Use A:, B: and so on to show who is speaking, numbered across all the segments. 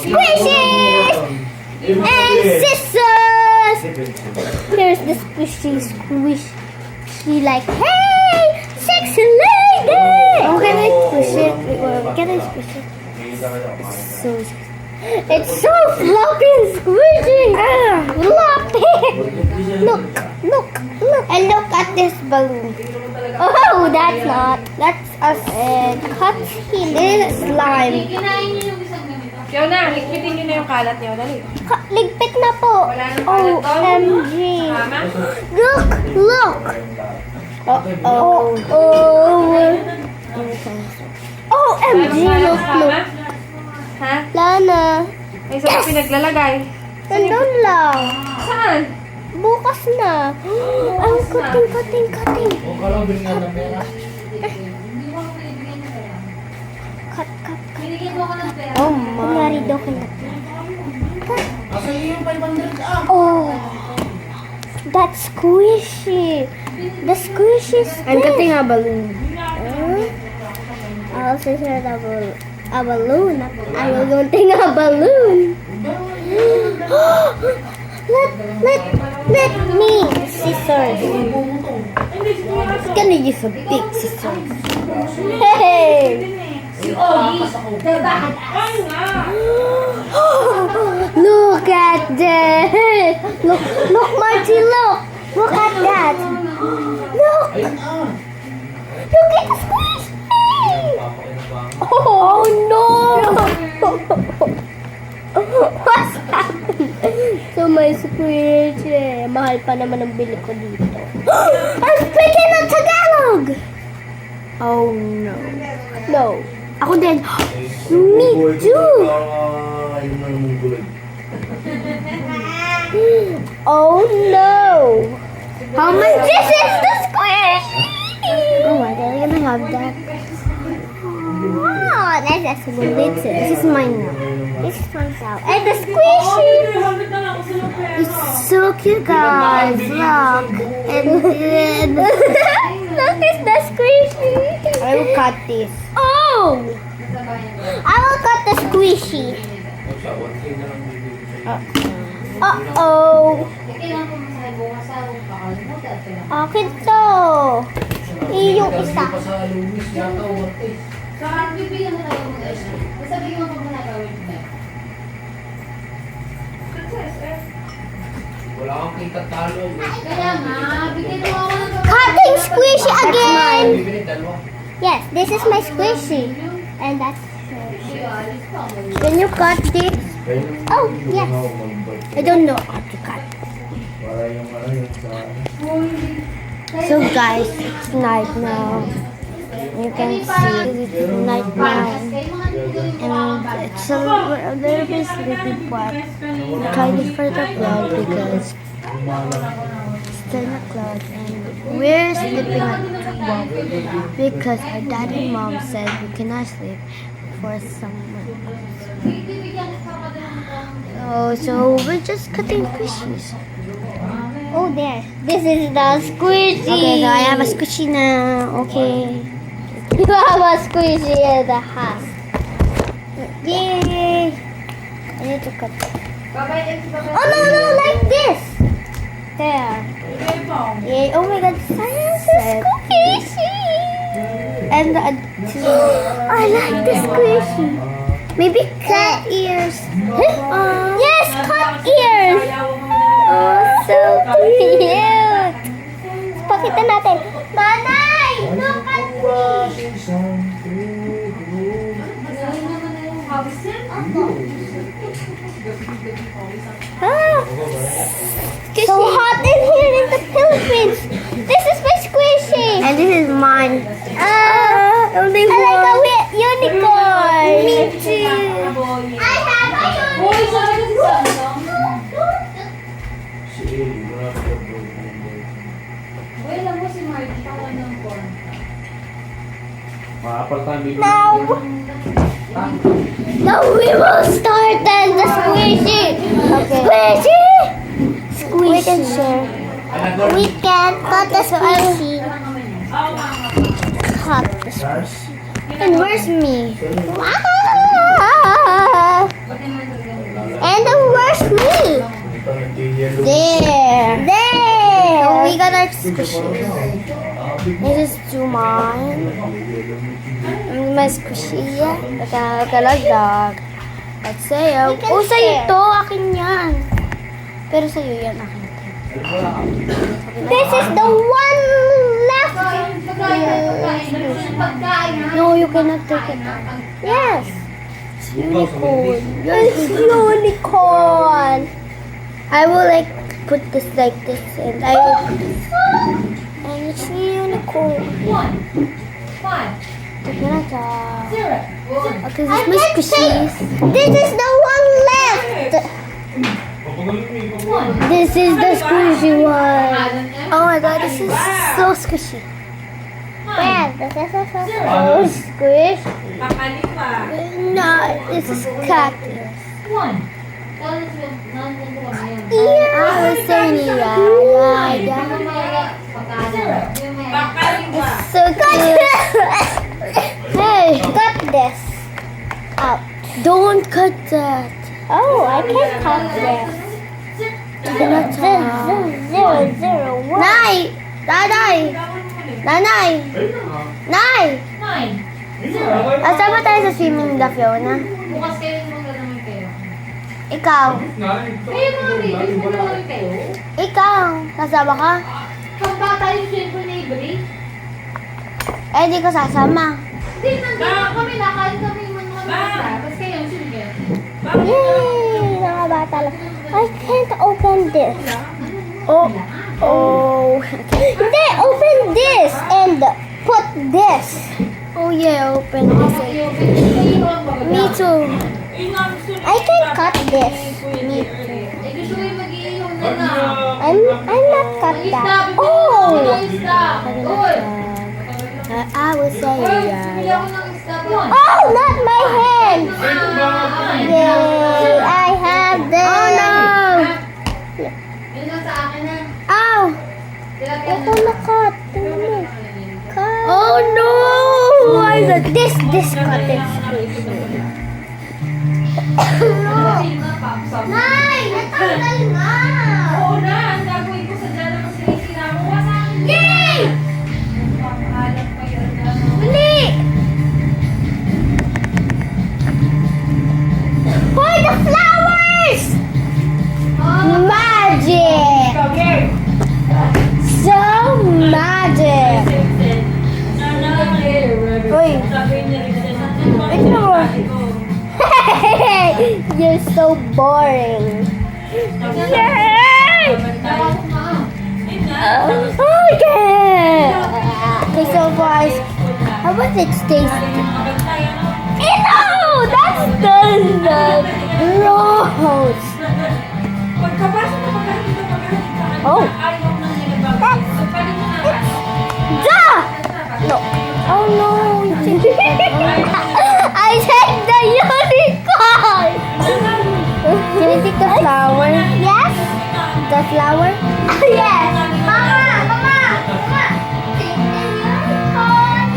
A: Squishies! And scissors! Here's the squishy. She like, hey! Sexy lady! Oh, can I squish it? Can I squish it? It's so floppy and squishy! Floppy! Look! And look at this balloon. Oh, that's not. That's a cut him. This is slime.
B: Kaya na, ligpitin nyo na yung kalat nyo. Dali.
A: Ligpit na po. OMG.
B: Tama?
A: Look! OMG, look.
B: Ha?
A: Lana.
B: May isa pa pinaglalagay.
A: Nandun lang.
B: Saan?
A: Bukas na. Ang cutting. Cut. Oh, kunyari daw kaya. Oh, that's squishy. The squishy is
B: I'm cutting a balloon.
A: I also said a balloon. I will cutting a balloon. Let me scissors. Gonna use a big scissors. Hey! Look at that! Look, Marty, look! Look at that! Look! Look at the squishy! Oh no! What's happening? So my squishy. Mahal pa naman ang bili ko dito. I'm speaking of Tagalog! Oh no. No. Ako din. Me too. Oh no. How much? This is the squishy. Oh my god, I'm gonna have that. Wow, that's a good. This is mine now. This is mine now. And the squishy. It's so cute, guys. Look. And look, it's the squishy. I will cut this. Oh! I will cut the squishy. Uh-oh. Akin to. Yung isa.
C: Saan bibigyan mo tayo mag-ayos? Basta bigyan mo muna gawin mo.
D: Wala kang kita talo.
C: Kaya nga, bigyan mo ako ng
A: Cutting squishy again.
D: Bibili dalawa.
A: Yes, this is my squishy. And that's Can you cut this? Oh, yes. I don't know how to cut. So guys, it's night now. You can see it's night now. And it's a little bit sleepy, but I'm kind of for the vlog because it's 10 o'clock and we're sleeping at 12 because our dad and mom said we cannot sleep for someone. Oh, so we're just cutting squishies. Oh, there. This is the squishy. Okay, so I have a squishy now. Okay. You have a squishy in the house. Yay! I need to cut it. Oh, no, like this. There. Yay. Oh my god, science is squishy. And I like the squishy. Maybe cat ears. Yes, cat ears. Oh, so cute. Pakita natin. Nanay, look at me. So hot in here in the Philippines. This is my squishy. And this is mine. Only I like a unicorn. Me too. I have a unicorn.
C: alam mo si Margie, parang ng corn.
D: Maapal tayo bibili.
A: Now we will start then the squishy. Okay. Squishy. Squishy. We can share. We can cut the squishy. Cut the squishy. And where's me? Ah! There. There. So we got our squishies. This is to mine. My squishy. Kalagdag. At sa'yo. Oh, sa'yo to. Akin yan. Pero sa'yo yan. Akin. This is the one left. No, you cannot take it. Yes. It's unicorn. It's unicorn. I will like put this like this and I will put this. And it's unicorn.
C: 1, 5,
A: Take it out.
C: 0.
A: Okay, this is my squishies. This is the one left. This is the squishy one. Oh my god, this is so squishy. Yeah, this is so squish. No, this is cactus.
C: 1.
A: Yeah, I was saying yeah. It's so good. Hey, cut this out. Don't cut that. Oh, I can't cut this. Nay! Nanay! Nanay! Nay!
C: 9.
A: Asa ba tayo sa swimming na, Fiona?
C: Bukas kayo magdadamay kayo.
A: Ikaw.
C: Kayo mga babies, magdadamay kayo.
A: Ikaw. Kasama ka?
C: Pag bata yung siyempre na ibri.
A: Eh, di ko sasama.
C: Hindi, nandun kami, nakain kami yung mga bata. Tapos kayo, siyempre.
A: Yay! Mga bata lang. I can't open this. Oh. Oh. Hindi, open this and put this. Oh yeah, open this. Me too. I can cut this. Me too.
C: Eh, gusto ko yung mag-iinom na na.
A: I'm not cut that. Oh!
C: Uy!
A: I will say
C: Bili
A: yeah.
C: ako ng isda ba?
A: Oh, not my hand. Yay! I have this. Oh no!
C: Yun lang sa akin na.
A: Ow!
C: Tilapia
A: Ito na cut. Oh no! Why is it? This cut is squishy. Nay! Natanggal nga!
C: Oo na, ang gagawin ko sa dyan naman sinisira mo. Wa sa akin.
A: Yay!
C: Papahalat pa yun na.
A: Mali! Hoy, the flowers! Magic! So magic! Uy! Wait mo! You're so boring! Yay! Oh yeah! Okay, so guys, how about it tasty? Ew! That's gross! Oh! Duh! No! Oh no! I take the unicorn! Can I take the flower? Yes? The flower? Yes! Mama! Mama! Mama! Take the unicorn!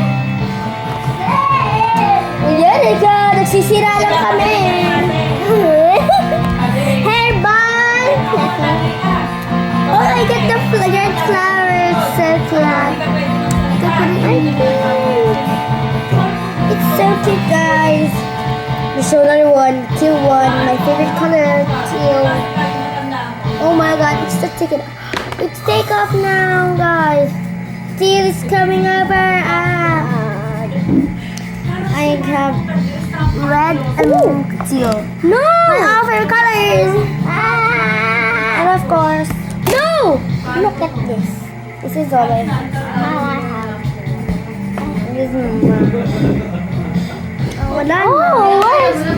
A: Ayan, nagsisira lang kami. Hair band! Oh, I get the red flowers. So cute. It's so cute, guys. There's only one, teal one. My favorite color, teal. Oh my god, it's the ticket. Let's take off now, guys. Teal is coming over. I have red and teal. No! My all favorite colors. And of course, no! Look at this. This is all I have. This is wala na. Oh,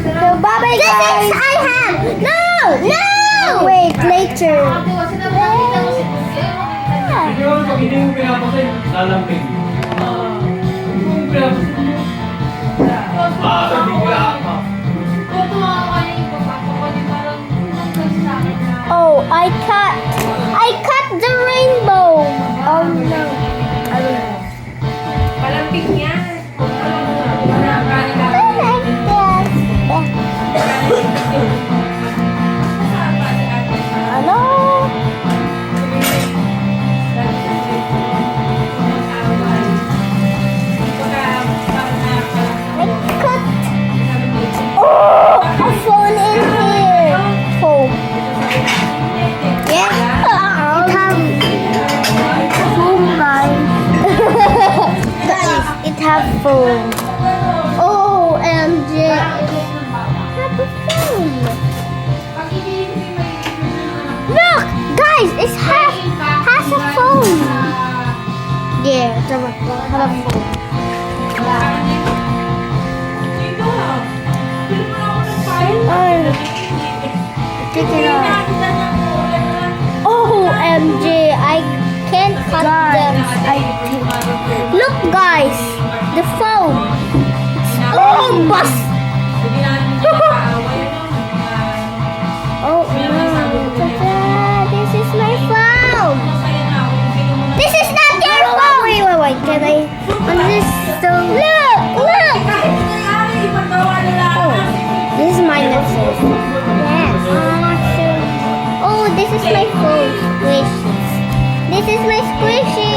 A: so bye-bye, guys. This is I have. No! No! Wait, later.
C: Ate, wasa na makakita mo si Jose.
D: Hindi mo pag hindi mo pinapasin, lalamping. Hindi mo pinapasin. Hindi ka pa.
C: Kung tumawa ka niya yung papasok ko, di parang nag-touch sa akin na.
A: Oh, I cut the rainbow. Oh no. I will.
B: Palamping yan.
A: Ano? is my squishy.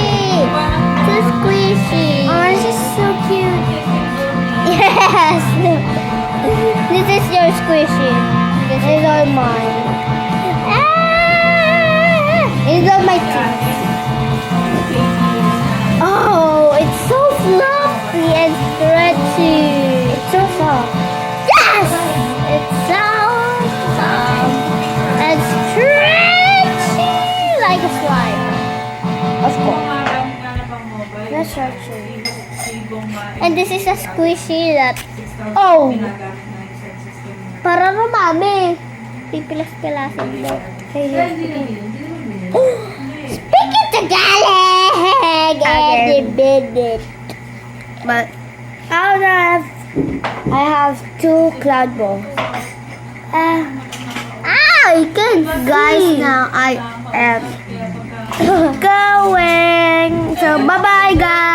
A: So squishy. Oh, this is so cute. Yes. This is your squishy. This is all mine. Ah! These are my teeth. Oh, it's so fluffy and stretchy. It's so soft. Yes! It's so soft and stretchy like a slime. Of course. That's stretchy. And this is a squishy that... Oh! Para rumami. Pipilas-pilasan mo. Speaking Tagalog! Every minute. But I have 2 cloud balls. You can guys, now I am going. So bye bye guys.